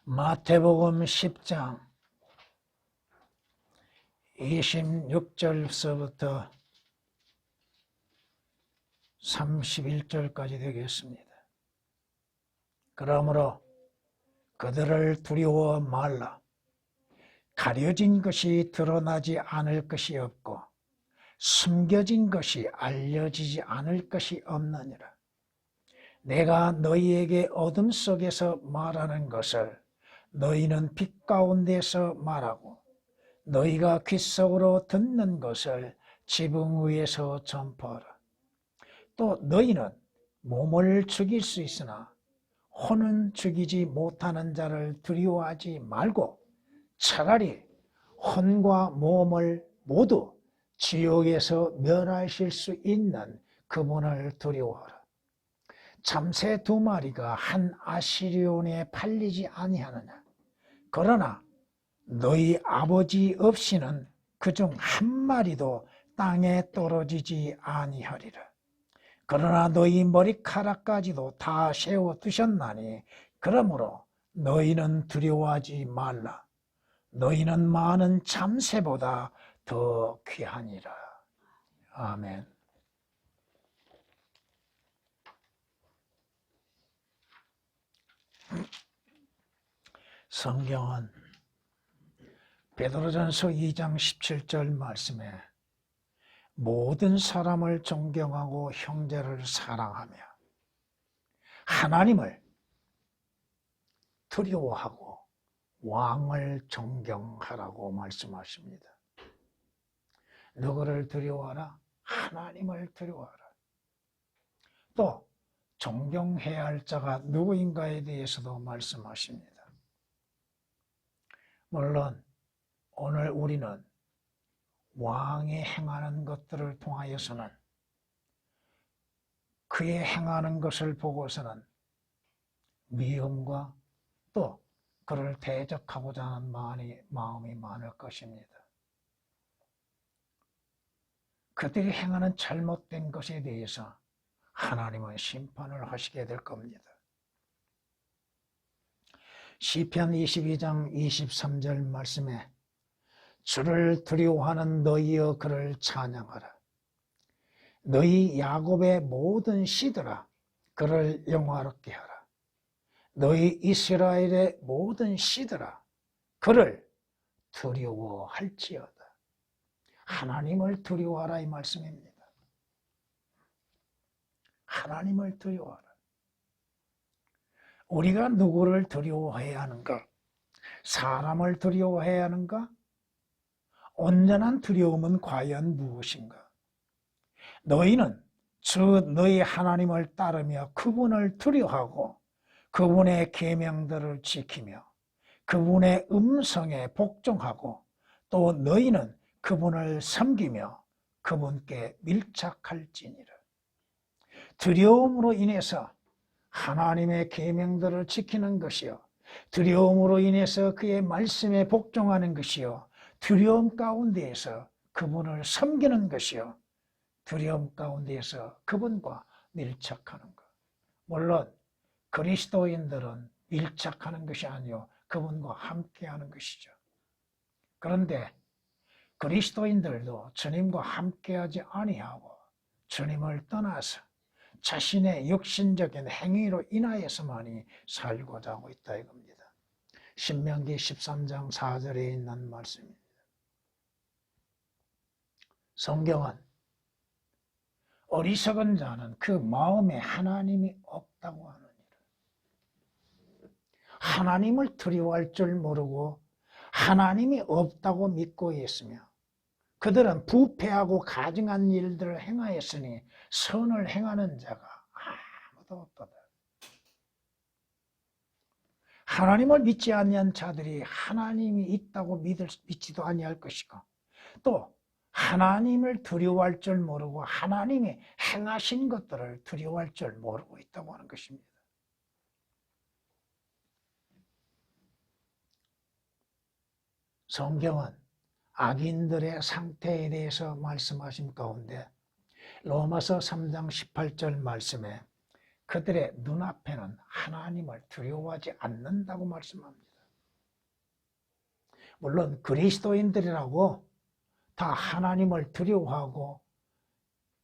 마태복음 10장 26절서부터 31절까지 되겠습니다. 그러므로 그들을 두려워 말라. 가려진 것이 드러나지 않을 것이 없고 숨겨진 것이 알려지지 않을 것이 없느니라. 내가 너희에게 어둠 속에서 말하는 것을 너희는 빛 가운데서 말하고 너희가 귓속으로 듣는 것을 지붕 위에서 전파하라. 또 너희는 몸을 죽일 수 있으나 혼은 죽이지 못하는 자를 두려워하지 말고 차라리 혼과 몸을 모두 지옥에서 멸하실 수 있는 그분을 두려워하라. 참새 2마리가 한 아시리온에 팔리지 아니하느냐. 그러나 너희 아버지 없이는 그중 한 마리도 땅에 떨어지지 아니하리라. 그러나 너희 머리카락까지도 다 세워두셨나니 그러므로 너희는 두려워하지 말라. 너희는 많은 참새보다 더 귀하니라. 아멘. 성경은 베드로전서 2장 17절 말씀에 모든 사람을 존경하고 형제를 사랑하며 하나님을 두려워하고 왕을 존경하라고 말씀하십니다. 누구를 두려워하라? 하나님을 두려워하라. 또 존경해야 할 자가 누구인가에 대해서도 말씀하십니다. 물론 오늘 우리는 왕이 행하는 것들을 통하여서는 그의 행하는 것을 보고서는 미움과 또 그를 대적하고자 하는 마음이 많을 것입니다. 그들이 행하는 잘못된 것에 대해서 하나님은 심판을 하시게 될 겁니다. 시편 22장 23절 말씀에 주를 두려워하는 너희여 그를 찬양하라. 너희 야곱의 모든 씨들아 그를 영화롭게 하라. 너희 이스라엘의 모든 씨들아 그를 두려워할지어다. 하나님을 두려워하라 이 말씀입니다. 하나님을 두려워하라. 우리가 누구를 두려워해야 하는가? 사람을 두려워해야 하는가? 온전한 두려움은 과연 무엇인가? 너희는 주 너희 하나님을 따르며 그분을 두려워하고 그분의 계명들을 지키며 그분의 음성에 복종하고 또 너희는 그분을 섬기며 그분께 밀착할지니라. 두려움으로 인해서 하나님의 계명들을 지키는 것이요, 두려움으로 인해서 그의 말씀에 복종하는 것이요, 두려움 가운데에서 그분을 섬기는 것이요, 두려움 가운데에서 그분과 밀착하는 것. 물론 그리스도인들은 밀착하는 것이 아니요 그분과 함께하는 것이죠. 그런데 그리스도인들도 주님과 함께하지 아니하고 주님을 떠나서 자신의 육신적인 행위로 인하여서만이 살고자 하고 있다 이겁니다. 신명기 13장 4절에 있는 말씀입니다. 성경은 어리석은 자는 그 마음에 하나님이 없다고 하느니라. 하나님을 두려워할 줄 모르고 하나님이 없다고 믿고 있으며 그들은 부패하고 가증한 일들을 행하였으니 선을 행하는 자가 아무도 없도다. 하나님을 믿지 아니한 자들이 하나님이 있다고 믿지도 아니할 것이고 또 하나님을 두려워할 줄 모르고 하나님이 행하신 것들을 두려워할 줄 모르고 있다고 하는 것입니다. 성경은 악인들의 상태에 대해서 말씀하신 가운데 로마서 3장 18절 말씀에 그들의 눈앞에는 하나님을 두려워하지 않는다고 말씀합니다. 물론 그리스도인들이라고 다 하나님을 두려워하고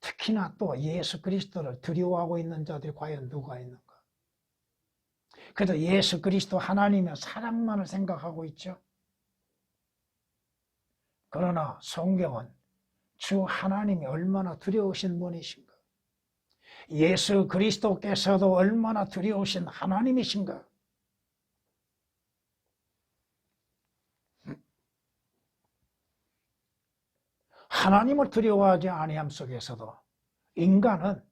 특히나 또 예수 그리스도를 두려워하고 있는 자들이 과연 누가 있는가? 그래도 예수 그리스도 하나님의 사랑만을 생각하고 있죠. 그러나 성경은 주 하나님이 얼마나 두려우신 분이신가? 예수 그리스도께서도 얼마나 두려우신 하나님이신가? 하나님을 두려워하지 아니함 속에서도 인간은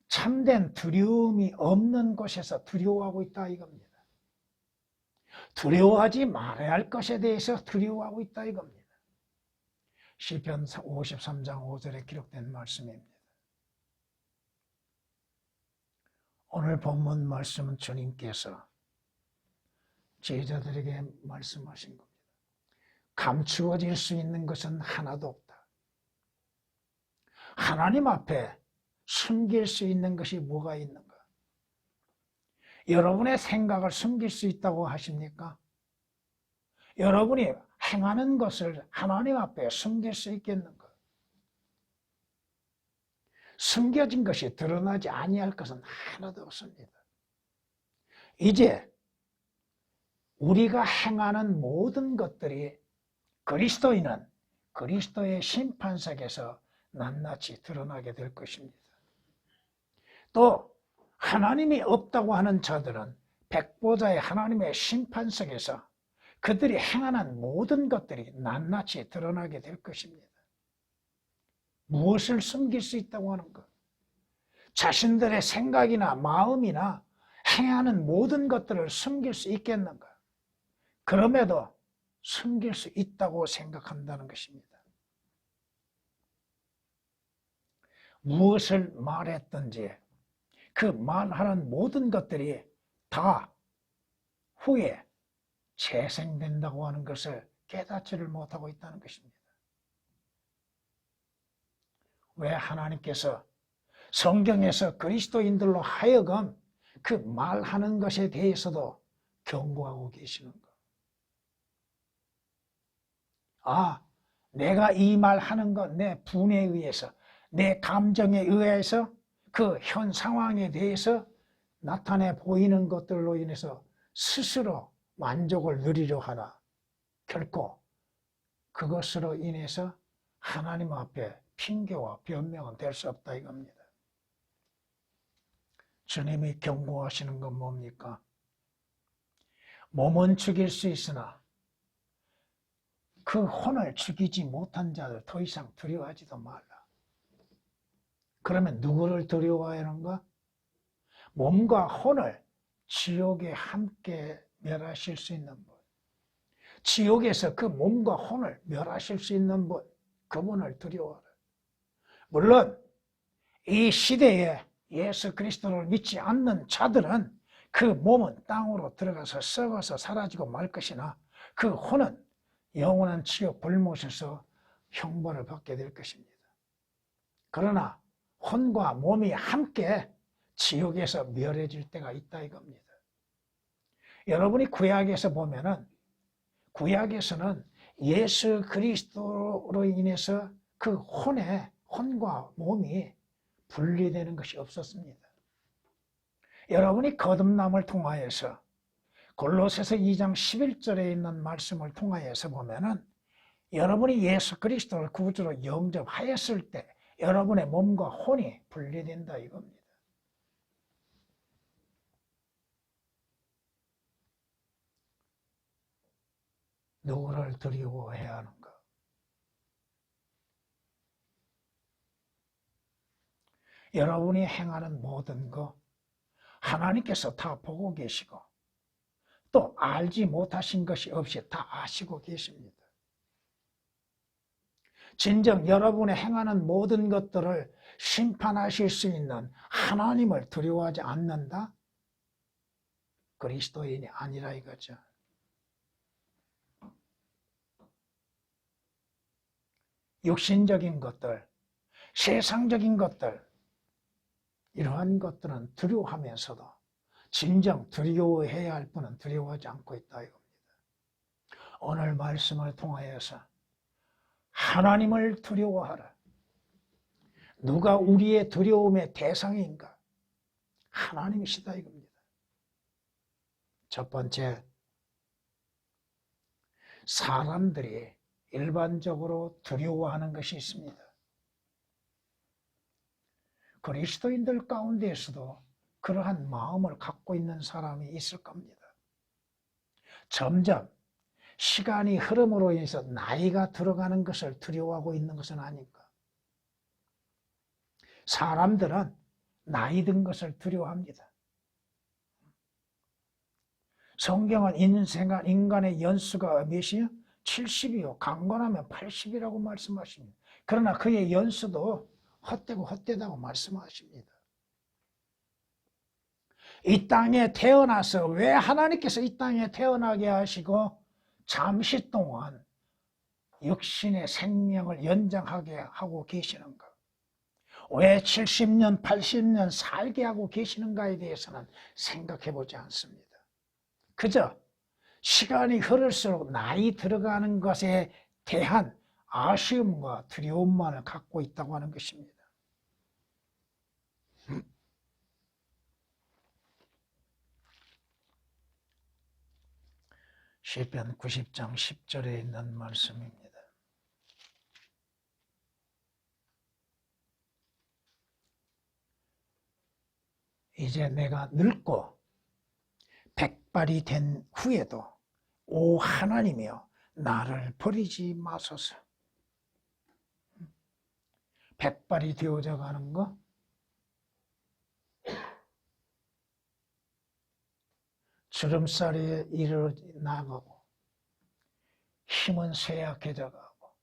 참된 두려움이 없는 곳에서 두려워하고 있다 이겁니다. 두려워하지 말아야 할 것에 대해서 두려워하고 있다 이겁니다. 시편 53장 5절에 기록된 말씀입니다. 오늘 본문 말씀은 주님께서 제자들에게 말씀하신 겁니다. 감추어질 수 있는 것은 하나도 없다. 하나님 앞에 숨길 수 있는 것이 뭐가 있는가? 여러분의 생각을 숨길 수 있다고 하십니까? 여러분이 행하는 것을 하나님 앞에 숨길 수 있겠는가? 숨겨진 것이 드러나지 아니할 것은 하나도 없습니다. 이제 우리가 행하는 모든 것들이 그리스도인은 그리스도의 심판석에서 낱낱이 드러나게 될 것입니다. 또 하나님이 없다고 하는 자들은 백보자의 하나님의 심판석에서 그들이 행하는 모든 것들이 낱낱이 드러나게 될 것입니다. 무엇을 숨길 수 있다고 하는가? 자신들의 생각이나 마음이나 행하는 모든 것들을 숨길 수 있겠는가? 그럼에도 숨길 수 있다고 생각한다는 것입니다. 무엇을 말했든지 그 말하는 모든 것들이 다 후에 재생된다고 하는 것을 깨닫지를 못하고 있다는 것입니다. 왜 하나님께서 성경에서 그리스도인들로 하여금 그 말하는 것에 대해서도 경고하고 계시는가? 아, 내가 이 말하는 것 내 분에 의해서 내 감정에 의해서 그 현 상황에 대해서 나타내 보이는 것들로 인해서 스스로 만족을 누리려 하나 결코 그것으로 인해서 하나님 앞에 핑계와 변명은 될 수 없다 이겁니다. 주님이 경고하시는 건 뭡니까? 몸은 죽일 수 있으나 그 혼을 죽이지 못한 자들 더 이상 두려워하지도 말라. 그러면 누구를 두려워해야 하는가? 몸과 혼을 지옥에 함께 멸하실 수 있는 분, 지옥에서 그 몸과 혼을 멸하실 수 있는 분, 그분을 두려워하라. 물론 이 시대에 예수 그리스도를 믿지 않는 자들은 그 몸은 땅으로 들어가서 썩어서 사라지고 말 것이나 그 혼은 영원한 지옥 불못에서 형벌을 받게 될 것입니다. 그러나 혼과 몸이 함께 지옥에서 멸해질 때가 있다 이겁니다. 여러분이 구약에서 보면은 구약에서는 예수 그리스도로 인해서 그 혼과 몸이 분리되는 것이 없었습니다. 여러분이 거듭남을 통하여서 골로새서 2장 11절에 있는 말씀을 통하여서 보면은 여러분이 예수 그리스도를 구주로 영접하였을 때 여러분의 몸과 혼이 분리된다 이겁니다. 누구를 두려워해야 하는가? 여러분이 행하는 모든 것 하나님께서 다 보고 계시고 또 알지 못하신 것이 없이 다 아시고 계십니다. 진정 여러분의 행하는 모든 것들을 심판하실 수 있는 하나님을 두려워하지 않는다? 그리스도인이 아니라 이거죠. 육신적인 것들, 세상적인 것들, 이러한 것들은 두려워하면서도 진정 두려워해야 할 분은 두려워하지 않고 있다 이겁니다. 오늘 말씀을 통하여서 하나님을 두려워하라. 누가 우리의 두려움의 대상인가? 하나님이시다 이겁니다. 첫 번째, 사람들이 일반적으로 두려워하는 것이 있습니다. 그리스도인들 가운데에서도 그러한 마음을 갖고 있는 사람이 있을 겁니다. 점점 시간이 흐름으로 인해서 나이가 들어가는 것을 두려워하고 있는 것은 아닌가? 사람들은 나이 든 것을 두려워합니다. 성경은 인간의 연수가 몇이요? 70이요. 강건하면 80이라고 말씀하십니다. 그러나 그의 연수도 헛되고 헛되다고 말씀하십니다. 이 땅에 태어나서 왜 하나님께서 이 땅에 태어나게 하시고 잠시 동안 육신의 생명을 연장하게 하고 계시는가? 왜 70년, 80년 살게 하고 계시는가에 대해서는 생각해 보지 않습니다. 그저 시간이 흐를수록 나이 들어가는 것에 대한 아쉬움과 두려움만을 갖고 있다고 하는 것입니다. 시편 90장 10절에 있는 말씀입니다. 이제 내가 늙고 백발이 된 후에도 오 하나님이여 나를 버리지 마소서. 백발이 되어져 가는 거, 주름살이 이르러 나가고 힘은 쇠약해져 가고,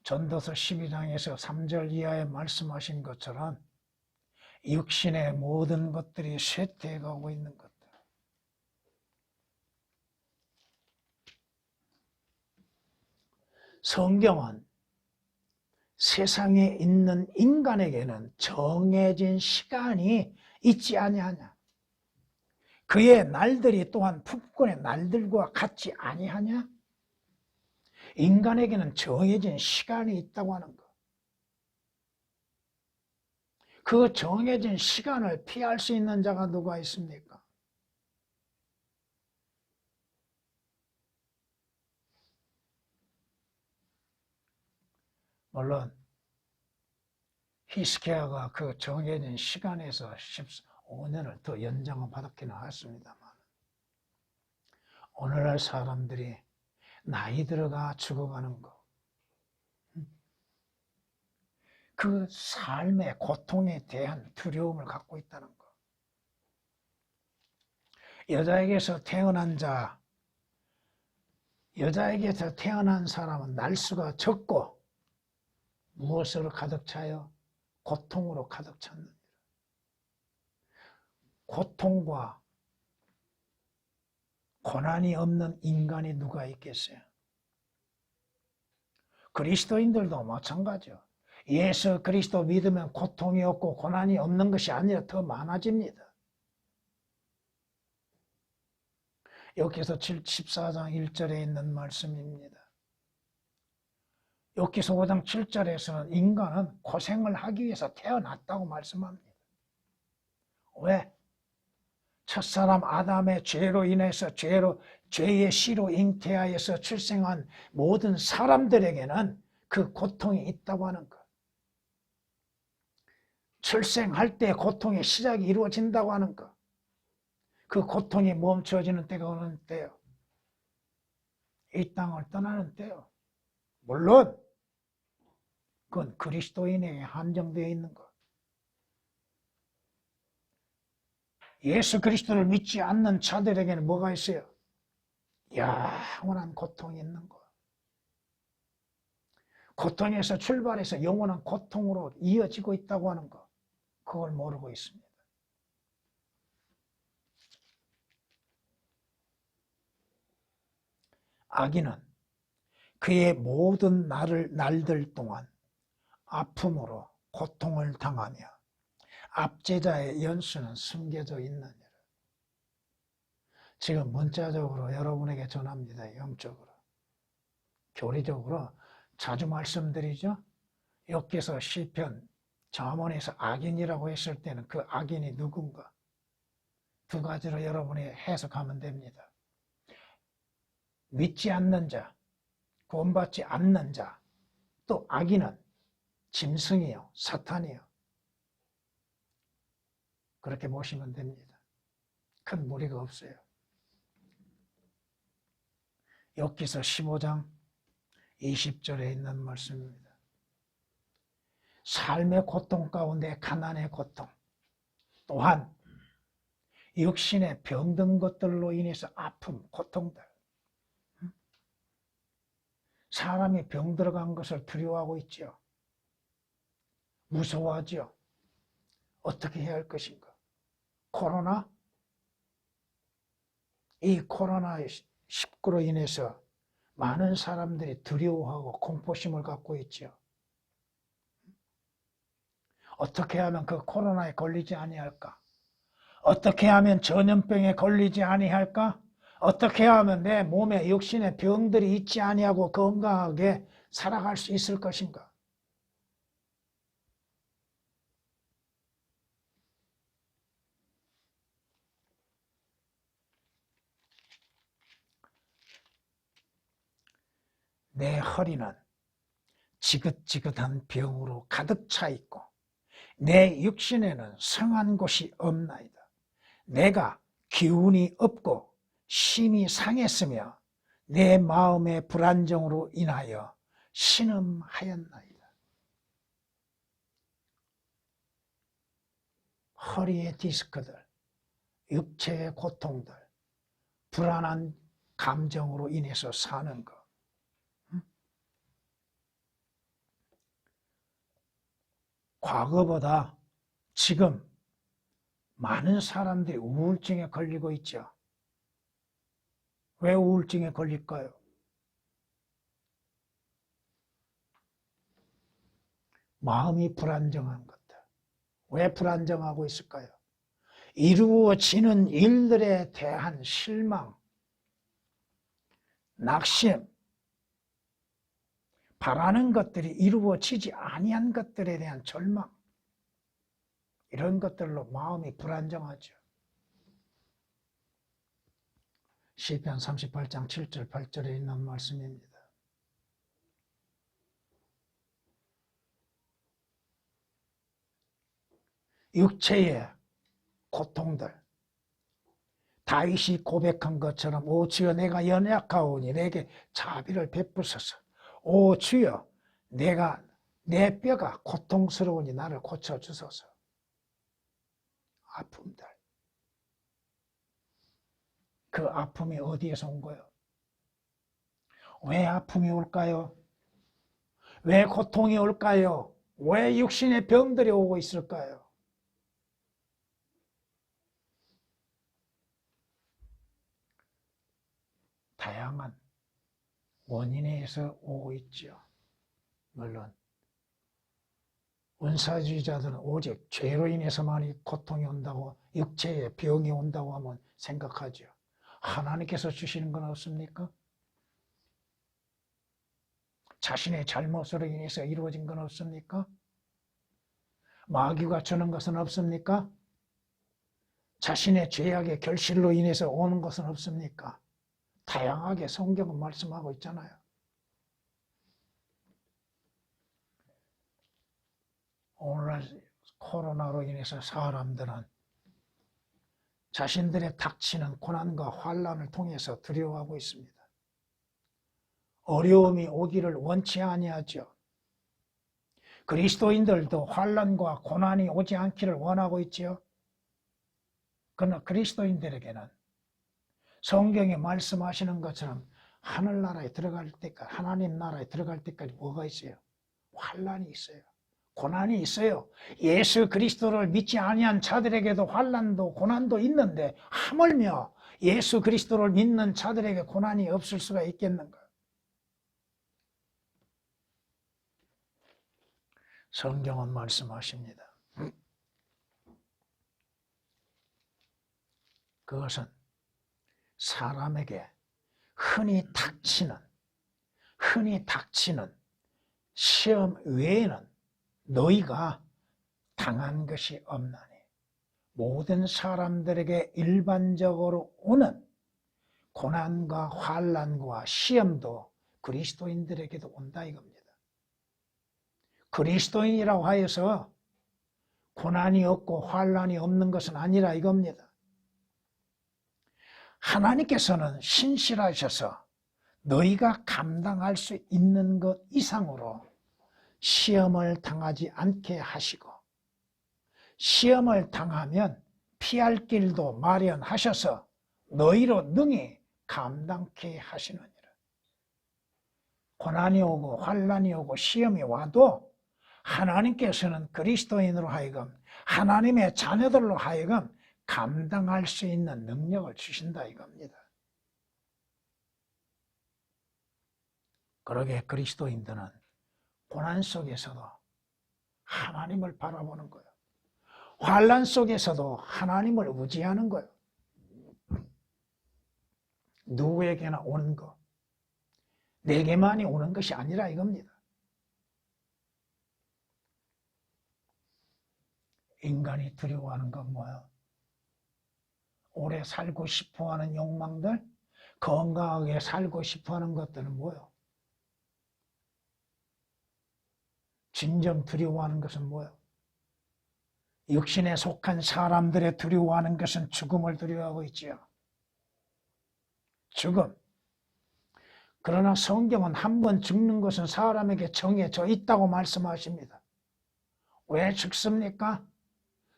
전도서 12장에서 3절 이하에 말씀하신 것처럼 육신의 모든 것들이 쇠퇴해 가고 있는 것들. 성경은 세상에 있는 인간에게는 정해진 시간이 있지 아니하냐. 그의 날들이 또한 북권의 날들과 같지 아니하냐. 인간에게는 정해진 시간이 있다고 하는 것. 그 정해진 시간을 피할 수 있는 자가 누가 있습니까? 물론 히스기야가 그 정해진 시간에서 15년을 더 연장을 받았기는 했습니다만, 오늘날 사람들이 나이 들어가 죽어가는 것, 그 삶의 고통에 대한 두려움을 갖고 있다는 것. 여자에게서 태어난 자, 여자에게서 태어난 사람은 날수가 적고 무엇으로 가득 차요? 고통으로 가득 찼습니다. 고통과 고난이 없는 인간이 누가 있겠어요? 그리스도인들도 마찬가지요. 예수 그리스도 믿으면 고통이 없고 고난이 없는 것이 아니라 더 많아집니다. 여기서 14장 1절에 있는 말씀입니다. 여기서 5장 7절에서는 인간은 고생을 하기 위해서 태어났다고 말씀합니다. 왜? 첫사람 아담의 죄로 인해서 죄의 씨로 잉태하여서 출생한 모든 사람들에게는 그 고통이 있다고 하는 것. 출생할 때 고통의 시작이 이루어진다고 하는 것. 그 고통이 멈춰지는 때가 어느 때요? 이 땅을 떠나는 때요. 물론 그건 그리스도인에게 한정되어 있는 것. 예수 그리스도를 믿지 않는 자들에게는 뭐가 있어요? 영원한 고통이 있는 것. 고통에서 출발해서 영원한 고통으로 이어지고 있다고 하는 것. 그걸 모르고 있습니다. 악인은 그의 모든 날들 동안 아픔으로 고통을 당하며 압제자의 연수는 숨겨져 있느니라. 지금 문자적으로 여러분에게 전합니다. 영적으로. 교리적으로 자주 말씀드리죠. 여기서 시편 잠언에서 악인이라고 했을 때는 그 악인이 누군가 두 가지로 여러분이 해석하면 됩니다. 믿지 않는 자, 구원받지 않는 자, 또 악인은 짐승이요, 사탄이요. 그렇게 보시면 됩니다. 큰 무리가 없어요. 욥기서 15장 20절에 있는 말씀입니다. 삶의 고통 가운데 가난의 고통, 또한 육신의 병든 것들로 인해서 아픔, 고통들. 사람이 병 들어간 것을 두려워하고 있죠. 무서워하죠. 어떻게 해야 할 것인가? 코로나? 이 코로나19로 인해서 많은 사람들이 두려워하고 공포심을 갖고 있죠. 어떻게 하면 그 코로나에 걸리지 아니할까? 어떻게 하면 전염병에 걸리지 아니할까? 어떻게 하면 내 몸에 육신의 병들이 있지 아니하고 건강하게 살아갈 수 있을 것인가? 내 허리는 지긋지긋한 병으로 가득 차 있고 내 육신에는 성한 곳이 없나이다. 내가 기운이 없고 심히 상했으며 내 마음의 불안정으로 인하여 신음하였나이다. 허리의 디스크들, 육체의 고통들, 불안한 감정으로 인해서 사는 것. 과거보다 지금 많은 사람들이 우울증에 걸리고 있죠. 왜 우울증에 걸릴까요? 마음이 불안정한 것들. 왜 불안정하고 있을까요? 이루어지는 일들에 대한 실망, 낙심, 바라는 것들이 이루어지지 아니한 것들에 대한 절망, 이런 것들로 마음이 불안정하죠. 시편 38장 7절 8절에 있는 말씀입니다. 육체의 고통들, 다윗이 고백한 것처럼 오 주여 내가 연약하오니 내게 자비를 베푸소서. 오 주여 내 뼈가 고통스러우니 나를 고쳐주소서. 아픔들. 그 아픔이 어디에서 온 거예요? 왜 아픔이 올까요? 왜 고통이 올까요? 왜 육신의 병들이 오고 있을까요? 다양한 원인에 의해서 오고 있죠. 물론 은사주의자들은 오직 죄로 인해서만 고통이 온다고, 육체에 병이 온다고 하면 생각하죠. 하나님께서 주시는 건 없습니까? 자신의 잘못으로 인해서 이루어진 건 없습니까? 마귀가 주는 것은 없습니까? 자신의 죄악의 결실로 인해서 오는 것은 없습니까? 다양하게 성경은 말씀하고 있잖아요. 오늘날 코로나로 인해서 사람들은 자신들의 닥치는 고난과 환난을 통해서 두려워하고 있습니다. 어려움이 오기를 원치 아니하죠. 그리스도인들도 환난과 고난이 오지 않기를 원하고 있지요. 그러나 그리스도인들에게는 성경에 말씀하시는 것처럼 하늘나라에 들어갈 때까지, 하나님 나라에 들어갈 때까지 뭐가 있어요? 환난이 있어요. 고난이 있어요. 예수 그리스도를 믿지 아니한 자들에게도 환난도 고난도 있는데 하물며 예수 그리스도를 믿는 자들에게 고난이 없을 수가 있겠는가? 성경은 말씀하십니다. 그것은 사람에게 흔히 닥치는 시험 외에는 너희가 당한 것이 없나니 모든 사람들에게 일반적으로 오는 고난과 환난과 시험도 그리스도인들에게도 온다 이겁니다. 그리스도인이라고 하여서 고난이 없고 환난이 없는 것은 아니라 이겁니다. 하나님께서는 신실하셔서 너희가 감당할 수 있는 것 이상으로 시험을 당하지 않게 하시고 시험을 당하면 피할 길도 마련하셔서 너희로 능히 감당케 하시느니라. 고난이 오고 환난이 오고 시험이 와도 하나님께서는 그리스도인으로 하여금 하나님의 자녀들로 하여금 감당할 수 있는 능력을 주신다 이겁니다. 그러게 그리스도인들은 고난 속에서도 하나님을 바라보는 거예요. 환난 속에서도 하나님을 의지하는 거예요. 누구에게나 오는 것, 내게만이 오는 것이 아니라 이겁니다. 인간이 두려워하는 건 뭐야? 오래 살고 싶어하는 욕망들, 건강하게 살고 싶어하는 것들은 뭐예요? 진정 두려워하는 것은 뭐예요? 육신에 속한 사람들의 두려워하는 것은 죽음을 두려워하고 있지요. 죽음. 그러나 성경은 한 번 죽는 것은 사람에게 정해져 있다고 말씀하십니다. 왜 죽습니까?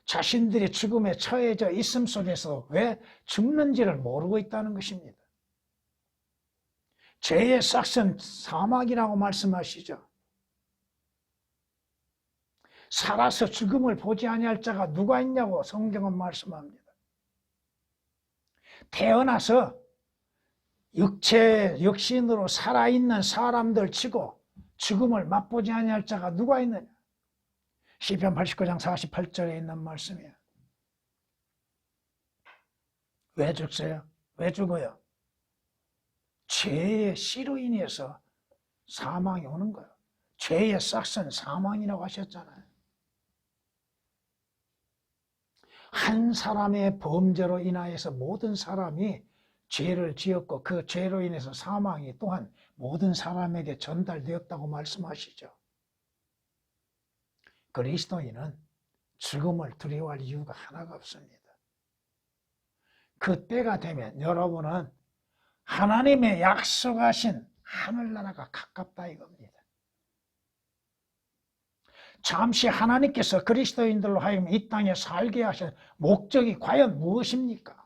자신들이 죽음에 처해져 있음 속에서 왜 죽는지를 모르고 있다는 것입니다. 죄의 싹은 사망이라고 말씀하시죠. 살아서 죽음을 보지 아니할 자가 누가 있냐고 성경은 말씀합니다. 태어나서 육신으로 살아있는 사람들 치고 죽음을 맛보지 아니할 자가 누가 있느냐. 시편 89장 48절에 있는 말씀이에요. 왜 죽어요? 왜 죽어요? 죄의 씨로 인해서 사망이 오는 거예요. 죄의 싹은 사망이라고 하셨잖아요. 한 사람의 범죄로 인하여서 모든 사람이 죄를 지었고 그 죄로 인해서 사망이 또한 모든 사람에게 전달되었다고 말씀하시죠. 그리스도인은 죽음을 두려워할 이유가 하나가 없습니다. 그 때가 되면 여러분은 하나님의 약속하신 하늘나라가 가깝다 이겁니다. 잠시 하나님께서 그리스도인들로 하여금 이 땅에 살게 하신 목적이 과연 무엇입니까?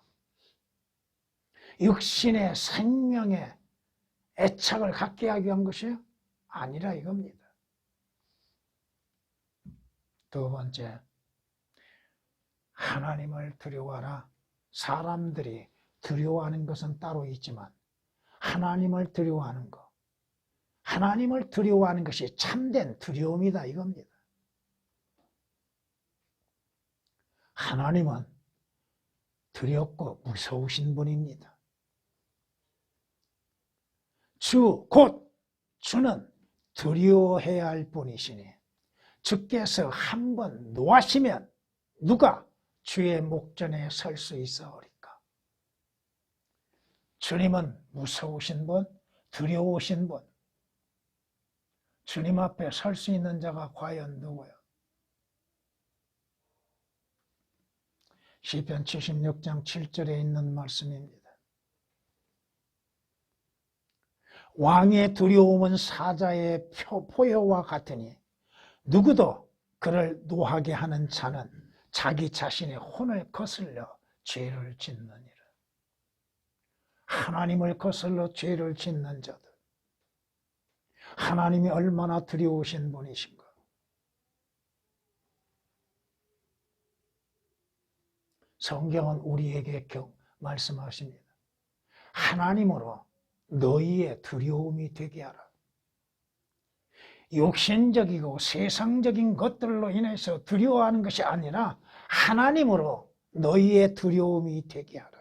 육신의 생명에 애착을 갖게 하기 위한 것이요? 아니라 이겁니다. 두 번째, 하나님을 두려워하라. 사람들이 두려워하는 것은 따로 있지만 하나님을 두려워하는 것, 하나님을 두려워하는 것이 참된 두려움이다 이겁니다. 하나님은 두렵고 무서우신 분입니다. 곧 주는 두려워해야 할 분이시니 주께서 한번 노하시면 누가 주의 목전에 설 수 있사오리까. 주님은 무서우신 분, 두려우신 분. 주님 앞에 설 수 있는 자가 과연 누구요? 시편 76장 7절에 있는 말씀입니다. 왕의 두려움은 사자의 포효와 같으니 누구도 그를 노하게 하는 자는 자기 자신의 혼을 거슬려 죄를 짓느니라. 하나님을 거슬러 죄를 짓는 자들, 하나님이 얼마나 두려우신 분이신가. 성경은 우리에게 말씀하십니다. 하나님으로 너희의 두려움이 되게 하라. 육신적이고 세상적인 것들로 인해서 두려워하는 것이 아니라 하나님으로 너희의 두려움이 되게 하라.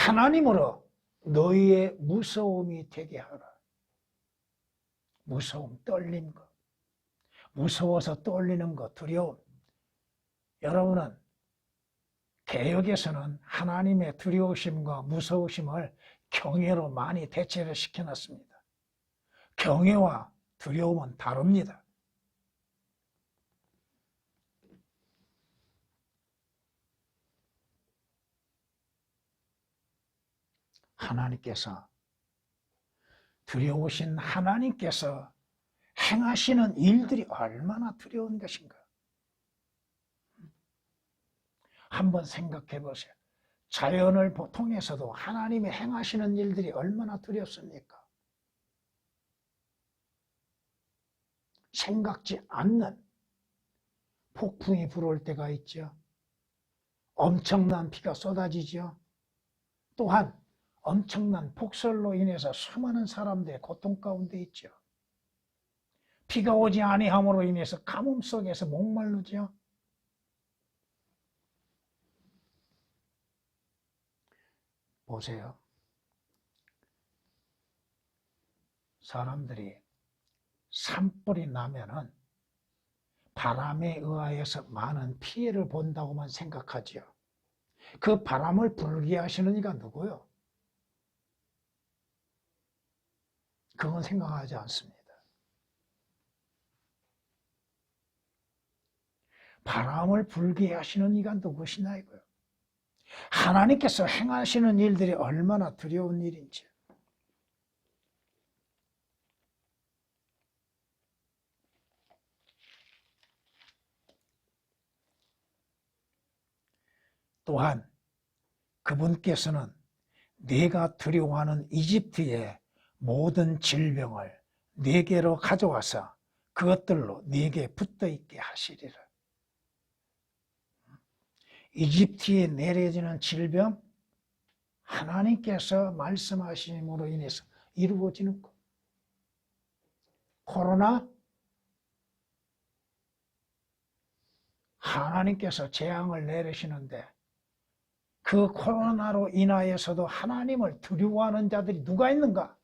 하나님으로 너희의 무서움이 되게 하라. 무서움, 떨림 거. 무서워서 떨리는 거, 두려움. 여러분은 개역에서는 하나님의 두려우심과 무서우심을 경외로 많이 대체를 시켜놨습니다. 경외와 두려움은 다릅니다. 하나님께서, 두려우신 하나님께서 행하시는 일들이 얼마나 두려운 것인가. 한번 생각해 보세요. 자연을 통해서도 하나님이 행하시는 일들이 얼마나 두렵습니까? 생각지 않는 폭풍이 불어올 때가 있죠. 엄청난 비가 쏟아지죠. 또한 엄청난 폭설로 인해서 수많은 사람들의 고통 가운데 있죠. 비가 오지 아니함으로 인해서 가뭄 속에서 목말르죠. 보세요. 사람들이 산불이 나면은 바람에 의하여서 많은 피해를 본다고만 생각하죠. 그 바람을 불게 하시는 이가 누구요? 그건 생각하지 않습니다. 바람을 불게 하시는 이가 누구시나 이거요. 하나님께서 행하시는 일들이 얼마나 두려운 일인지. 또한 그분께서는 네가 두려워하는 이집트의 모든 질병을 네게로 가져와서 그것들로 네게 붙어있게 하시리라. 이집트에 내려지는 질병, 하나님께서 말씀하심으로 인해서 이루어지는 것. 코로나, 하나님께서 재앙을 내리시는데 그 코로나로 인하여서도 하나님을 두려워하는 자들이 누가 있는가?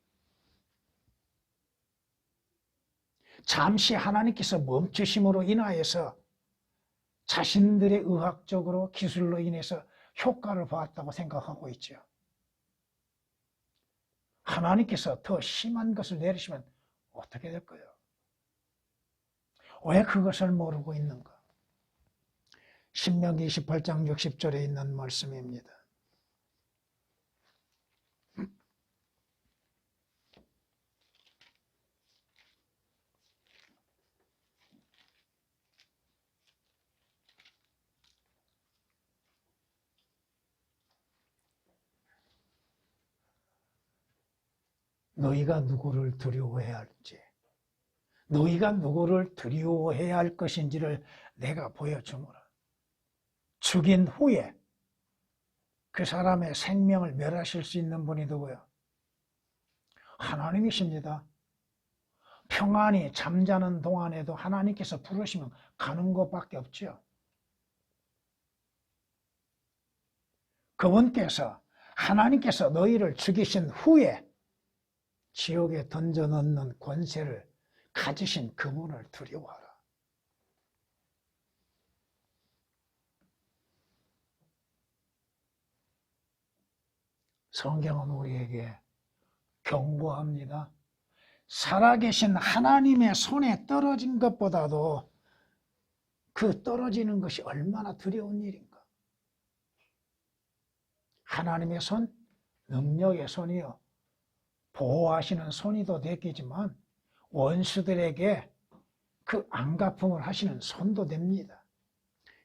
잠시 하나님께서 멈추심으로 인하여서 자신들의 의학적으로 기술로 인해서 효과를 보았다고 생각하고 있죠. 하나님께서 더 심한 것을 내리시면 어떻게 될까요? 왜 그것을 모르고 있는가? 신명기 28장 60절에 있는 말씀입니다. 너희가 누구를 두려워해야 할지, 너희가 누구를 두려워해야 할 것인지를 내가 보여주노라. 죽인 후에 그 사람의 생명을 멸하실 수 있는 분이 누구요? 하나님이십니다. 평안히 잠자는 동안에도 하나님께서 부르시면 가는 것밖에 없죠. 그분께서, 하나님께서 너희를 죽이신 후에 지옥에 던져 넣는 권세를 가지신 그분을 두려워하라. 성경은 우리에게 경고합니다. 살아계신 하나님의 손에 떨어진 것보다도 그 떨어지는 것이 얼마나 두려운 일인가. 하나님의 손, 능력의 손이요, 보호하시는 손이도 되겠지만 원수들에게 그 안갚음을 하시는 손도 됩니다.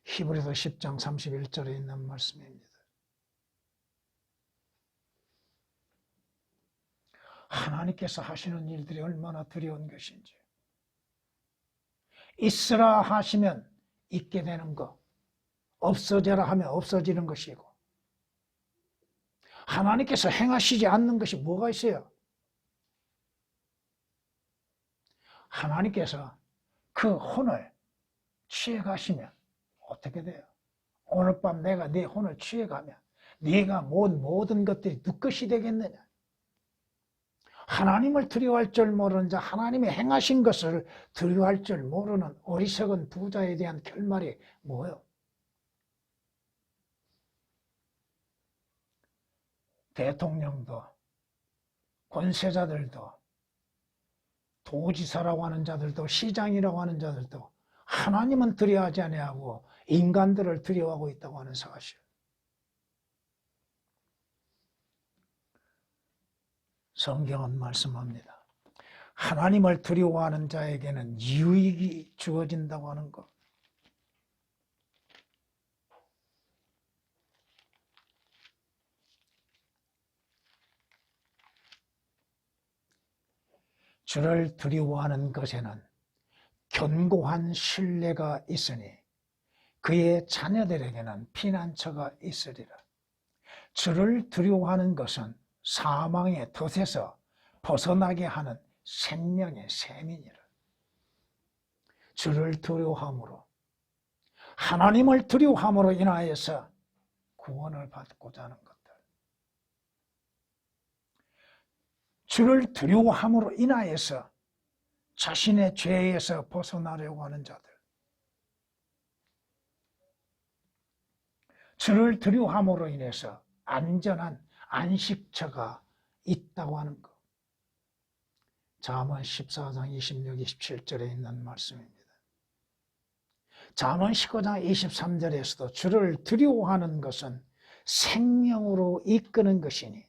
히브리서 10장 31절에 있는 말씀입니다. 하나님께서 하시는 일들이 얼마나 두려운 것인지. 있으라 하시면 있게 되는 것, 없어져라 하면 없어지는 것이고, 하나님께서 행하시지 않는 것이 뭐가 있어요? 하나님께서 그 혼을 취해 가시면 어떻게 돼요? 오늘 밤 내가 네 혼을 취해 가면 네가 모든 것들이 네 것이 되겠느냐? 하나님을 두려워할 줄 모르는 자, 하나님의 행하신 것을 두려워할 줄 모르는 어리석은 부자에 대한 결말이 뭐예요? 대통령도 권세자들도 도지사라고 하는 자들도 시장이라고 하는 자들도 하나님은 두려워하지 아니하고 인간들을 두려워하고 있다고 하는 사실. 성경은 말씀합니다. 하나님을 두려워하는 자에게는 유익이 주어진다고 하는 것. 주를 두려워하는 것에는 견고한 신뢰가 있으니 그의 자녀들에게는 피난처가 있으리라. 주를 두려워하는 것은 사망의 덫에서 벗어나게 하는 생명의 셈이니라. 주를 두려워함으로, 하나님을 두려워함으로 인하여서 구원을 받고자 하는 것들. 주를 두려워함으로 인하여서 자신의 죄에서 벗어나려고 하는 자들. 주를 두려워함으로 인해서 안전한 안식처가 있다고 하는 것. 잠언 14장 26, 27절에 있는 말씀입니다. 잠언 19장 23절에서도 주를 두려워하는 것은 생명으로 이끄는 것이니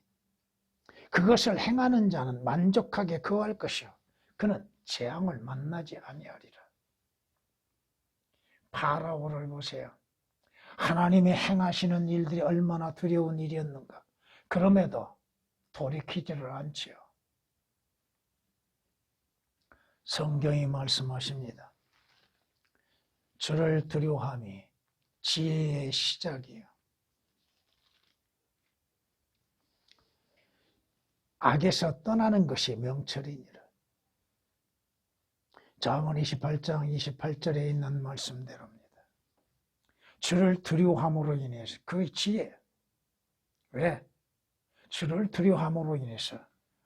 그것을 행하는 자는 만족하게 거할 것이요 그는 재앙을 만나지 아니하리라. 파라오를 보세요. 하나님이 행하시는 일들이 얼마나 두려운 일이었는가. 그럼에도 돌이키지를 않지요. 성경이 말씀하십니다. 주를 두려워함이 지혜의 시작이요 악에서 떠나는 것이 명철이니라. 잠언 28장 28절에 있는 말씀대로입니다. 주를 두려워함으로 인해서 그 지혜. 왜? 주를 두려워함으로 인해서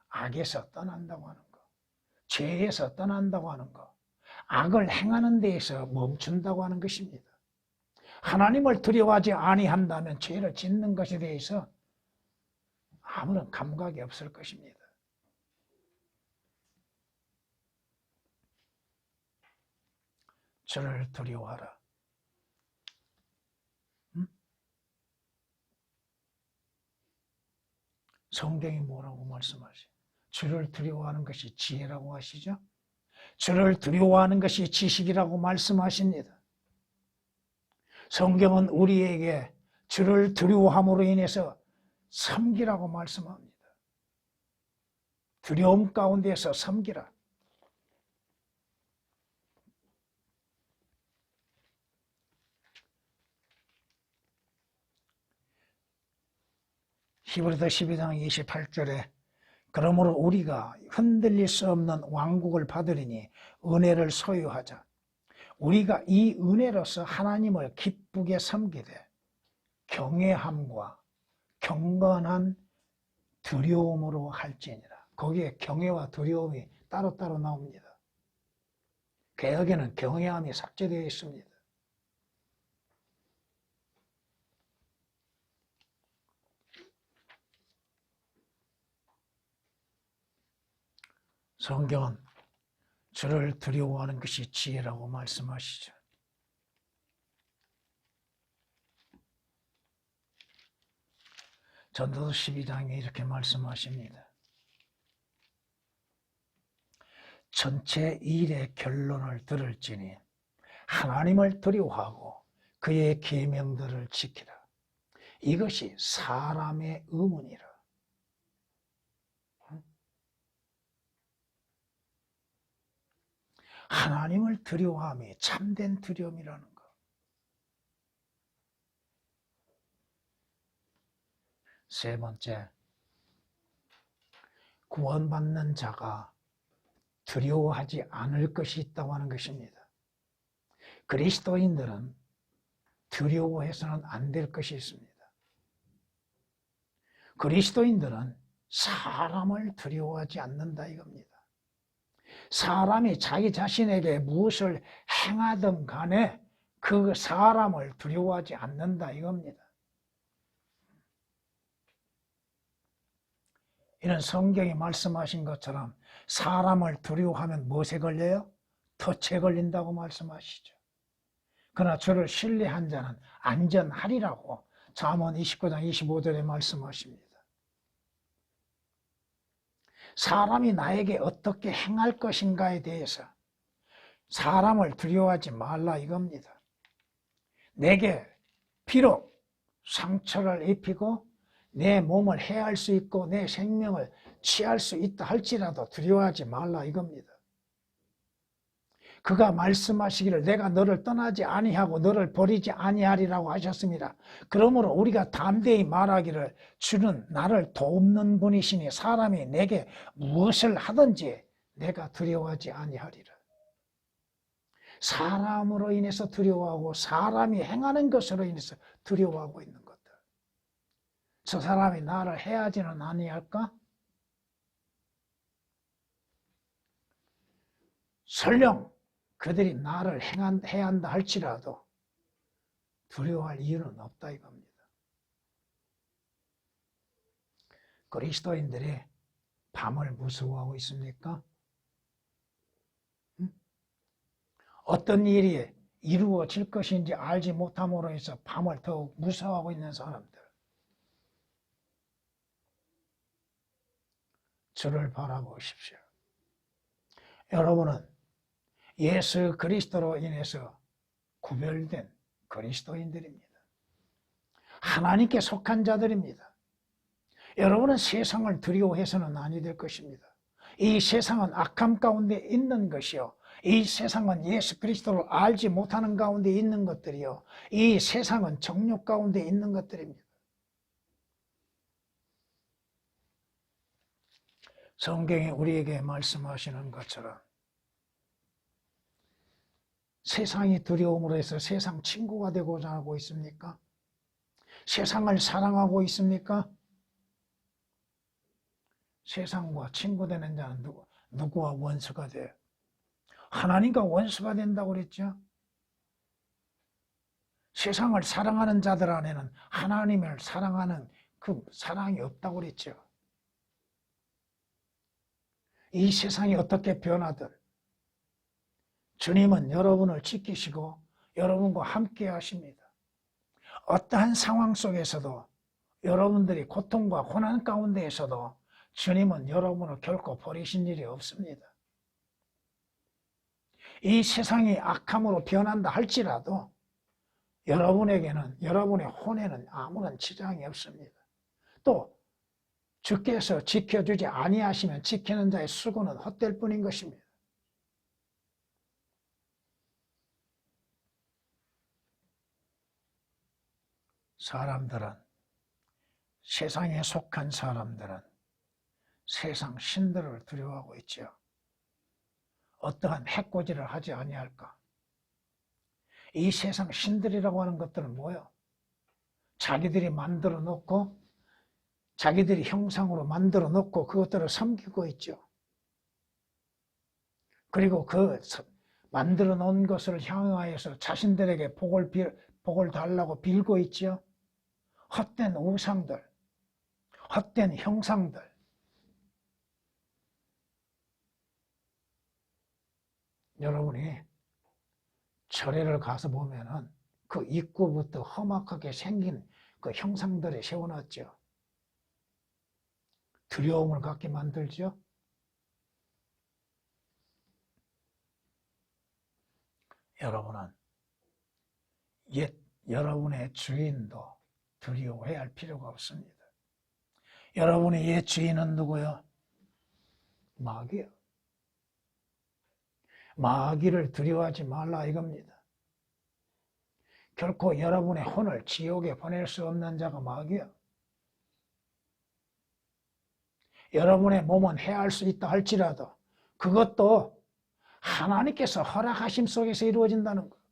악에서 떠난다고 하는 거. 죄에서 떠난다고 하는 거. 악을 행하는 데에서 멈춘다고 하는 것입니다. 하나님을 두려워하지 아니한다면 죄를 짓는 것에 대해서 아무런 감각이 없을 것입니다. 주를 두려워하라. 성경이 뭐라고 말씀하시죠? 주를 두려워하는 것이 지혜라고 하시죠? 주를 두려워하는 것이 지식이라고 말씀하십니다. 성경은 우리에게 주를 두려워함으로 인해서 섬기라고 말씀합니다. 두려움 가운데서 섬기라. 히브리서 12장 28절에 그러므로 우리가 흔들릴 수 없는 왕국을 받으리니 은혜를 소유하자. 우리가 이 은혜로서 하나님을 기쁘게 섬기되 경외함과 경건한 두려움으로 할지니라. 거기에 경외와 두려움이 따로따로 나옵니다. 개혁에는 경외함이 삭제되어 있습니다. 성경은 주를 두려워하는 것이 지혜라고 말씀하시죠. 전도서 12장에 이렇게 말씀하십니다. 전체 일의 결론을 들을지니 하나님을 두려워하고 그의 계명들을 지키라. 이것이 사람의 의문이라. 하나님을 두려워함이 참된 두려움이라는 것. 세 번째, 구원받는 자가 두려워하지 않을 것이 있다고 하는 것입니다. 그리스도인들은 두려워해서는 안 될 것이 있습니다. 그리스도인들은 사람을 두려워하지 않는다 이겁니다. 사람이 자기 자신에게 무엇을 행하든 간에 그 사람을 두려워하지 않는다 이겁니다. 이런 성경이 말씀하신 것처럼 사람을 두려워하면 무엇에 걸려요? 덫에 걸린다고 말씀하시죠. 그러나 주를 신뢰한 자는 안전하리라고 잠언 29장 25절에 말씀하십니다. 사람이 나에게 어떻게 행할 것인가에 대해서 사람을 두려워하지 말라 이겁니다. 내게 비록 상처를 입히고 내 몸을 해할 수 있고 내 생명을 취할 수 있다 할지라도 두려워하지 말라 이겁니다. 그가 말씀하시기를 내가 너를 떠나지 아니하고 너를 버리지 아니하리라고 하셨습니다. 그러므로 우리가 담대히 말하기를 주는 나를 돕는 분이시니 사람이 내게 무엇을 하든지 내가 두려워하지 아니하리라. 사람으로 인해서 두려워하고 사람이 행하는 것으로 인해서 두려워하고 있는 것들. 저 사람이 나를 해하지는 아니할까? 설령 그들이 나를 해야 한다 할지라도 두려워할 이유는 없다 이겁니다. 그리스도인들이 밤을 무서워하고 있습니까? 어떤 일이 이루어질 것인지 알지 못함으로 해서 밤을 더욱 무서워하고 있는 사람들. 주를 바라보십시오. 여러분은 예수 그리스도로 인해서 구별된 그리스도인들입니다. 하나님께 속한 자들입니다. 여러분은 세상을 두려워해서는 아니 될 것입니다. 이 세상은 악함 가운데 있는 것이요. 이 세상은 예수 그리스도를 알지 못하는 가운데 있는 것들이요. 이 세상은 정욕 가운데 있는 것들입니다. 성경이 우리에게 말씀하시는 것처럼 세상이 두려움으로 해서 세상 친구가 되고자 하고 있습니까? 세상을 사랑하고 있습니까? 세상과 친구 되는 자는 누구와 원수가 돼요? 하나님과 원수가 된다고 그랬죠? 세상을 사랑하는 자들 안에는 하나님을 사랑하는 그 사랑이 없다고 그랬죠? 이 세상이 어떻게 변하든 주님은 여러분을 지키시고 여러분과 함께 하십니다. 어떠한 상황 속에서도 여러분들이 고통과 고난 가운데에서도 주님은 여러분을 결코 버리신 일이 없습니다. 이 세상이 악함으로 변한다 할지라도 여러분에게는 여러분의 혼에는 아무런 지장이 없습니다. 또 주께서 지켜주지 아니하시면 지키는 자의 수고는 헛될 뿐인 것입니다. 사람들은 세상에 속한 사람들은 세상 신들을 두려워하고 있죠. 어떠한 해코지를 하지 아니할까? 이 세상 신들이라고 하는 것들은 뭐예요? 자기들이 만들어 놓고 자기들이 형상으로 만들어 놓고 그것들을 섬기고 있죠. 그리고 그 만들어 놓은 것을 향하여서 자신들에게 복을 달라고 빌고 있죠. 헛된 우상들, 헛된 형상들. 여러분이 절에를 가서 보면은 그 입구부터 험악하게 생긴 그 형상들이 세워놨죠. 두려움을 갖게 만들죠. 여러분은 여러분의 주인도 두려워해야 할 필요가 없습니다. 여러분의 옛 주인은 누구요? 마귀요. 마귀를 두려워하지 말라 이겁니다. 결코 여러분의 혼을 지옥에 보낼 수 없는 자가 마귀요. 여러분의 몸은 해할 수 있다 할지라도 그것도 하나님께서 허락하심 속에서 이루어진다는 것.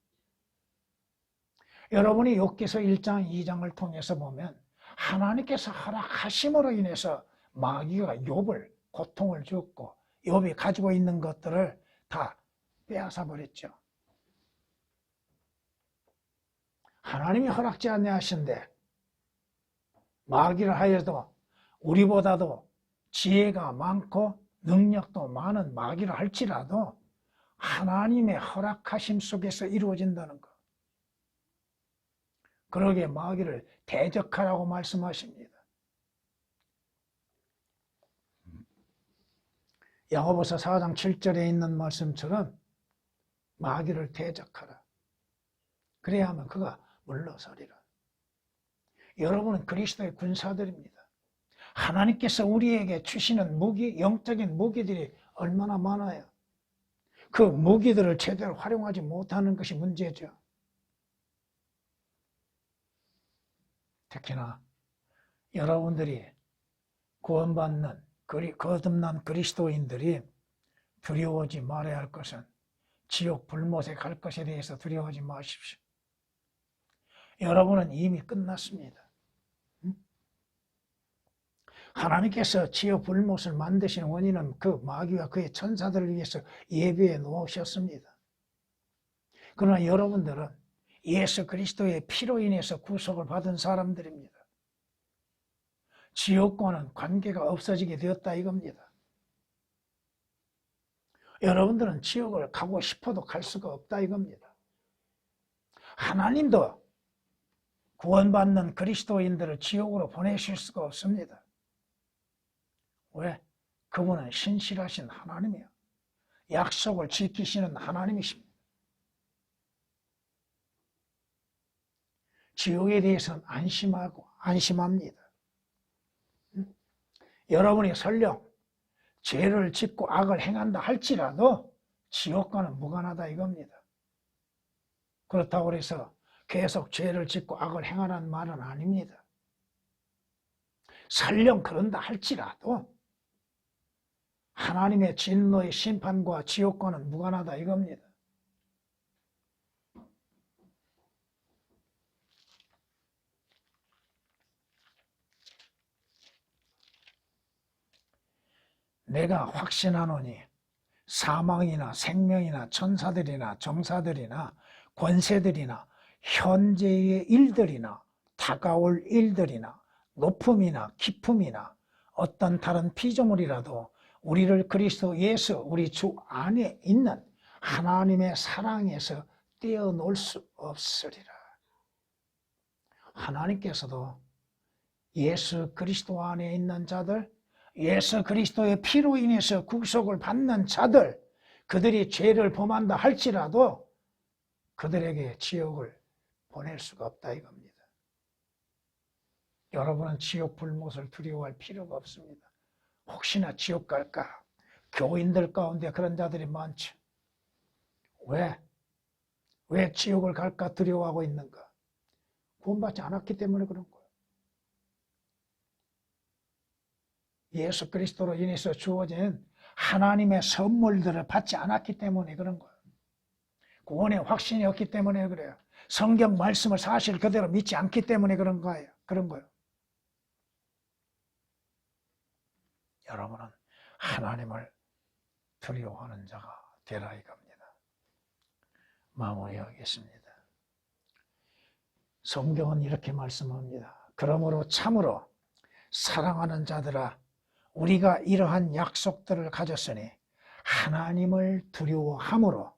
여러분이 욥기서 1장, 2장을 통해서 보면 하나님께서 허락하심으로 인해서 마귀가 욥을 고통을 줬고 욥이 가지고 있는 것들을 다 빼앗아 버렸죠. 하나님이 허락지 아니하신데 마귀를 하여도 우리보다도 지혜가 많고 능력도 많은 마귀를 할지라도 하나님의 허락하심 속에서 이루어진다는 것. 그러기에 마귀를 대적하라고 말씀하십니다. 야고보서 4장 7절에 있는 말씀처럼 마귀를 대적하라. 그래야 하면 그가 물러서리라. 여러분은 그리스도의 군사들입니다. 하나님께서 우리에게 주시는 무기, 영적인 무기들이 얼마나 많아요. 그 무기들을 제대로 활용하지 못하는 것이 문제죠. 특히나 여러분들이 구원받는 거듭난 그리스도인들이 두려워하지 말아야 할 것은 지옥 불못에 갈 것에 대해서 두려워하지 마십시오. 여러분은 이미 끝났습니다. 하나님께서 지옥 불못을 만드신 원인은 그 마귀와 그의 천사들을 위해서 예비해 놓으셨습니다. 그러나 여러분들은 예수 그리스도의 피로 인해서 구속을 받은 사람들입니다. 지옥과는 관계가 없어지게 되었다 이겁니다. 여러분들은 지옥을 가고 싶어도 갈 수가 없다 이겁니다. 하나님도 구원받는 그리스도인들을 지옥으로 보내실 수가 없습니다. 왜? 그분은 신실하신 하나님이요. 약속을 지키시는 하나님이십니다. 지옥에 대해서는 안심합니다. 여러분이 설령 죄를 짓고 악을 행한다 할지라도 지옥과는 무관하다 이겁니다. 그렇다고 해서 계속 죄를 짓고 악을 행하라는 말은 아닙니다. 설령 그런다 할지라도 하나님의 진노의 심판과 지옥과는 무관하다 이겁니다. 내가 확신하노니 사망이나 생명이나 천사들이나 정사들이나 권세들이나 현재의 일들이나 다가올 일들이나 높음이나 깊음이나 어떤 다른 피조물이라도 우리를 그리스도 예수 우리 주 안에 있는 하나님의 사랑에서 떼어놓을 수 없으리라. 하나님께서도 예수 그리스도 안에 있는 자들, 예수 그리스도의 피로 인해서 구속을 받는 자들, 그들이 죄를 범한다 할지라도 그들에게 지옥을 보낼 수가 없다 이겁니다. 여러분은 지옥 불못을 두려워할 필요가 없습니다. 혹시나 지옥 갈까? 교인들 가운데 그런 자들이 많죠. 왜 지옥을 갈까 두려워하고 있는가? 구원받지 않았기 때문에 그런 거예요. 예수 그리스도로 인해서 주어진 하나님의 선물들을 받지 않았기 때문에 그런 거예요. 구원의 확신이 없기 때문에 그래요. 성경 말씀을 사실 그대로 믿지 않기 때문에 그런 거예요. 여러분은 하나님을 두려워하는 자가 되라 이겁니다. 마무리하겠습니다. 성경은 이렇게 말씀합니다. 그러므로 참으로 사랑하는 자들아, 우리가 이러한 약속들을 가졌으니 하나님을 두려워함으로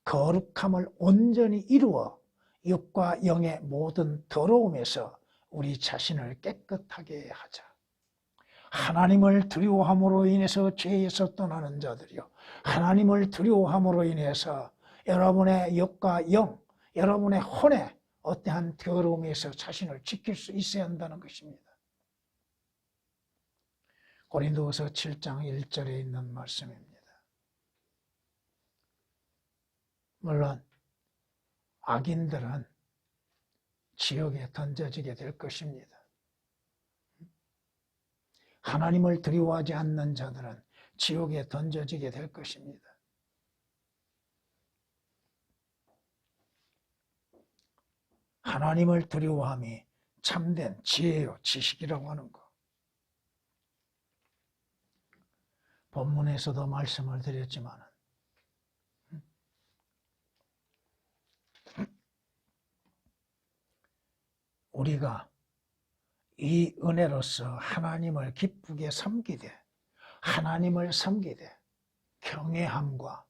거룩함을 온전히 이루어 육과 영의 모든 더러움에서 우리 자신을 깨끗하게 하자. 하나님을 두려워함으로 인해서 죄에서 떠나는 자들이요, 하나님을 두려워함으로 인해서 여러분의 육과 영, 여러분의 혼의 어떠한 더러움에서 자신을 지킬 수 있어야 한다는 것입니다. 고린도후서 7장 1절에 있는 말씀입니다. 물론 악인들은 지옥에 던져지게 될 것입니다. 하나님을 두려워하지 않는 자들은 지옥에 던져지게 될 것입니다. 하나님을 두려워함이 참된 지혜요, 지식이라고 하는 거. 본문에서도 말씀을 드렸지만 우리가 이 은혜로서 하나님을 기쁘게 섬기되 하나님을 섬기되 경외함과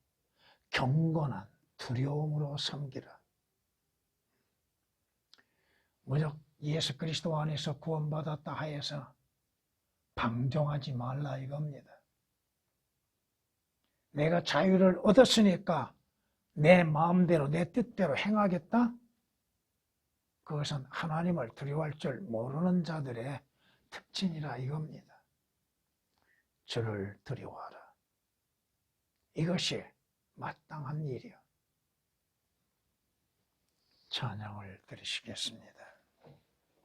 경건한 두려움으로 섬기라. 무적 예수 그리스도 안에서 구원받았다 하여서 방종하지 말라 이겁니다. 내가 자유를 얻었으니까 내 마음대로 내 뜻대로 행하겠다? 그것은 하나님을 두려워할 줄 모르는 자들의 특징이라 이겁니다. 주를 두려워하라. 이것이 마땅한 일이요. 찬양을 드리시겠습니다.